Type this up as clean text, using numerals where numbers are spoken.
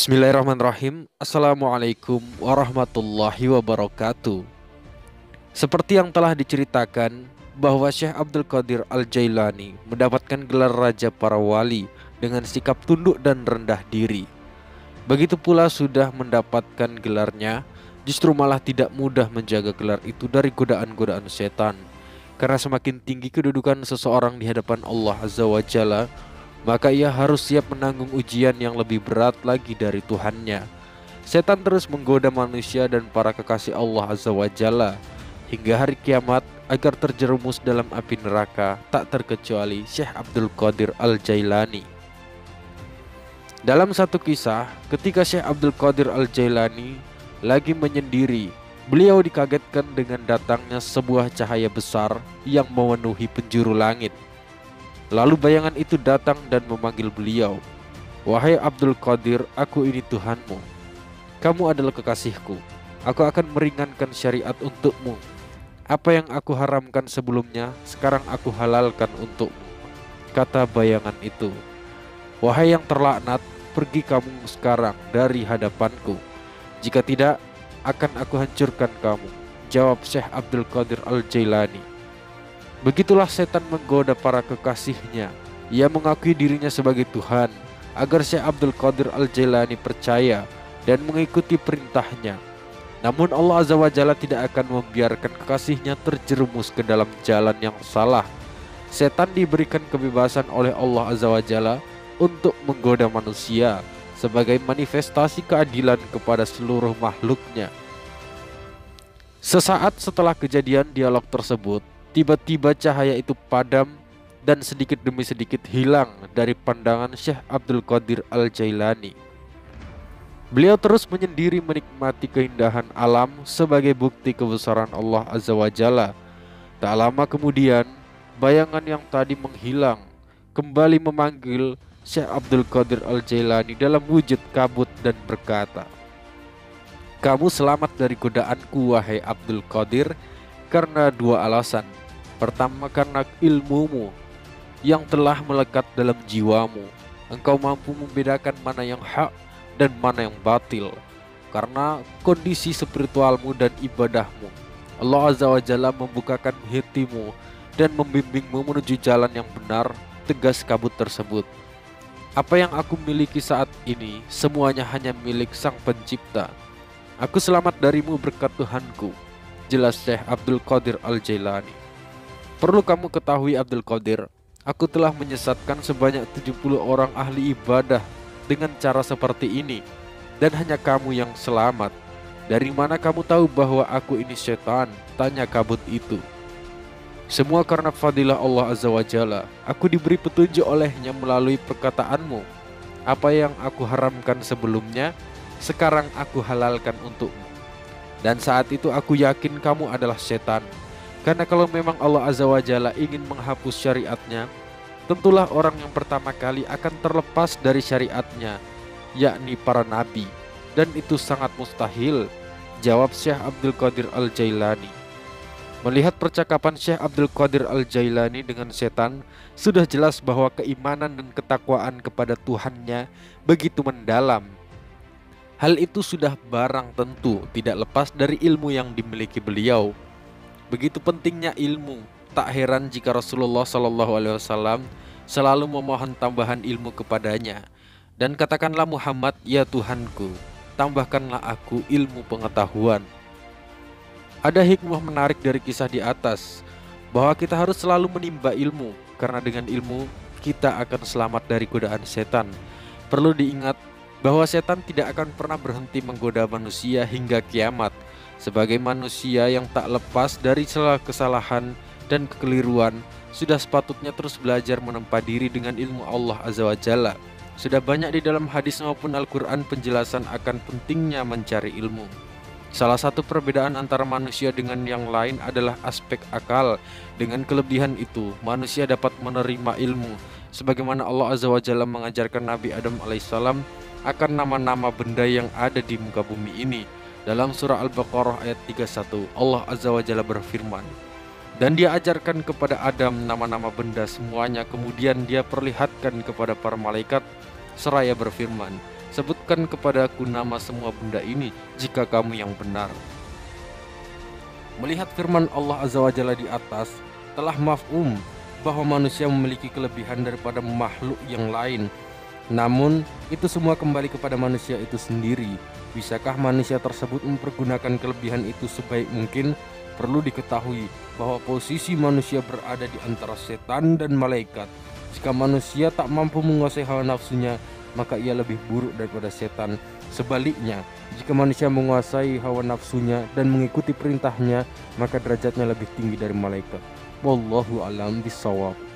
Bismillahirrahmanirrahim. Assalamualaikum warahmatullahi wabarakatuh. Seperti yang telah diceritakan bahwa Syekh Abdul Qadir Al-Jailani mendapatkan gelar Raja para Wali dengan sikap tunduk dan rendah diri. Begitu pula sudah mendapatkan gelarnya, justru malah tidak mudah menjaga gelar itu dari godaan-godaan setan. Karena semakin tinggi kedudukan seseorang di hadapan Allah Azza wa Jalla, maka ia harus siap menanggung ujian yang lebih berat lagi dari Tuhannya. Setan terus menggoda manusia dan para kekasih Allah Azza wa Jalla hingga hari kiamat agar terjerumus dalam api neraka, tak terkecuali Syekh Abdul Qadir Al-Jailani. Dalam satu kisah, ketika Syekh Abdul Qadir Al-Jailani lagi menyendiri, beliau dikagetkan dengan datangnya sebuah cahaya besar yang memenuhi penjuru langit. Lalu bayangan itu datang dan memanggil beliau, "Wahai Abdul Qadir, aku ini Tuhanmu. Kamu adalah kekasihku. Aku akan meringankan syariat untukmu. Apa yang aku haramkan sebelumnya, sekarang aku halalkan untukmu." Kata bayangan itu, "Wahai yang terlaknat, pergi kamu sekarang dari hadapanku. Jika tidak, akan aku hancurkan kamu." Jawab Syekh Abdul Qadir Al-Jailani. Begitulah setan menggoda para kekasihnya. Ia mengakui dirinya sebagai Tuhan agar Syekh Abdul Qadir Al-Jailani percaya dan mengikuti perintahnya. Namun Allah Azza wa Jalla tidak akan membiarkan kekasihnya terjerumus ke dalam jalan yang salah. Setan diberikan kebebasan oleh Allah Azza wa Jalla untuk menggoda manusia sebagai manifestasi keadilan kepada seluruh makhluknya. Sesaat setelah kejadian dialog tersebut, tiba-tiba cahaya itu padam dan sedikit demi sedikit hilang dari pandangan Syekh Abdul Qadir Al-Jailani. Beliau terus menyendiri menikmati keindahan alam sebagai bukti kebesaran Allah Azza wa Jalla. Tak lama kemudian, bayangan yang tadi menghilang kembali memanggil Syekh Abdul Qadir Al-Jailani dalam wujud kabut dan berkata, "Kamu selamat dari godaanku, wahai Abdul Qadir, karena dua alasan. Pertama, karena ilmumu yang telah melekat dalam jiwamu. Engkau mampu membedakan mana yang hak dan mana yang batil. Karena kondisi spiritualmu dan ibadahmu, Allah Azza wa Jalla membukakan hatimu dan membimbingmu menuju jalan yang benar." Tegas kabut tersebut, "Apa yang aku miliki saat ini semuanya hanya milik Sang Pencipta. Aku selamat darimu berkat Tuhanku." Jelas Syekh Abdul Qadir Al-Jailani. "Perlu kamu ketahui Abdul Qadir, aku telah menyesatkan sebanyak 70 orang ahli ibadah dengan cara seperti ini, dan hanya kamu yang selamat. Dari mana kamu tahu bahwa aku ini setan?" tanya kabut itu. "Semua karena fadilah Allah Azza wa Jalla. Aku diberi petunjuk olehnya melalui perkataanmu. Apa yang aku haramkan sebelumnya, sekarang aku halalkan untukmu. Dan saat itu aku yakin kamu adalah setan. Karena kalau memang Allah Azza wa Jalla ingin menghapus syariatnya, tentulah orang yang pertama kali akan terlepas dari syariatnya, yakni para nabi. Dan itu sangat mustahil." Jawab Syekh Abdul Qadir Al-Jailani. Melihat percakapan Syekh Abdul Qadir Al-Jailani dengan setan, sudah jelas bahwa keimanan dan ketakwaan kepada Tuhannya begitu mendalam. Hal itu sudah barang tentu tidak lepas dari ilmu yang dimiliki beliau. Begitu pentingnya ilmu, tak heran jika Rasulullah SAW selalu memohon tambahan ilmu kepadanya. "Dan katakanlah Muhammad, ya Tuhanku, tambahkanlah aku ilmu pengetahuan." Ada hikmah menarik dari kisah di atas, bahwa kita harus selalu menimba ilmu, karena dengan ilmu kita akan selamat dari godaan setan. Perlu diingat bahwa setan tidak akan pernah berhenti menggoda manusia hingga kiamat. Sebagai manusia yang tak lepas dari segala kesalahan dan kekeliruan, sudah sepatutnya terus belajar menempa diri dengan ilmu Allah Azza wa Jalla. Sudah banyak di dalam hadis maupun Al-Quran penjelasan akan pentingnya mencari ilmu. Salah satu perbedaan antara manusia dengan yang lain adalah aspek akal. Dengan kelebihan itu, manusia dapat menerima ilmu, sebagaimana Allah Azza wa Jalla mengajarkan Nabi Adam alaihissalam akan nama-nama benda yang ada di muka bumi ini. Dalam surah Al-Baqarah ayat 31, Allah Azza wa Jalla berfirman, "Dan dia ajarkan kepada Adam nama-nama benda semuanya, kemudian dia perlihatkan kepada para malaikat seraya berfirman, Sebutkan kepadaku nama semua benda ini jika kamu yang benar. Melihat firman Allah Azza wa Jalla di atas, telah mafhum bahwa manusia memiliki kelebihan daripada makhluk yang lain. Namun, itu semua kembali kepada manusia itu sendiri. Bisakah manusia tersebut mempergunakan kelebihan itu sebaik mungkin? Perlu diketahui bahwa posisi manusia berada di antara setan dan malaikat. Jika manusia tak mampu menguasai hawa nafsunya, maka ia lebih buruk daripada setan. Sebaliknya, jika manusia menguasai hawa nafsunya dan mengikuti perintahnya, maka derajatnya lebih tinggi dari malaikat. Wallahu a'lam bishawab.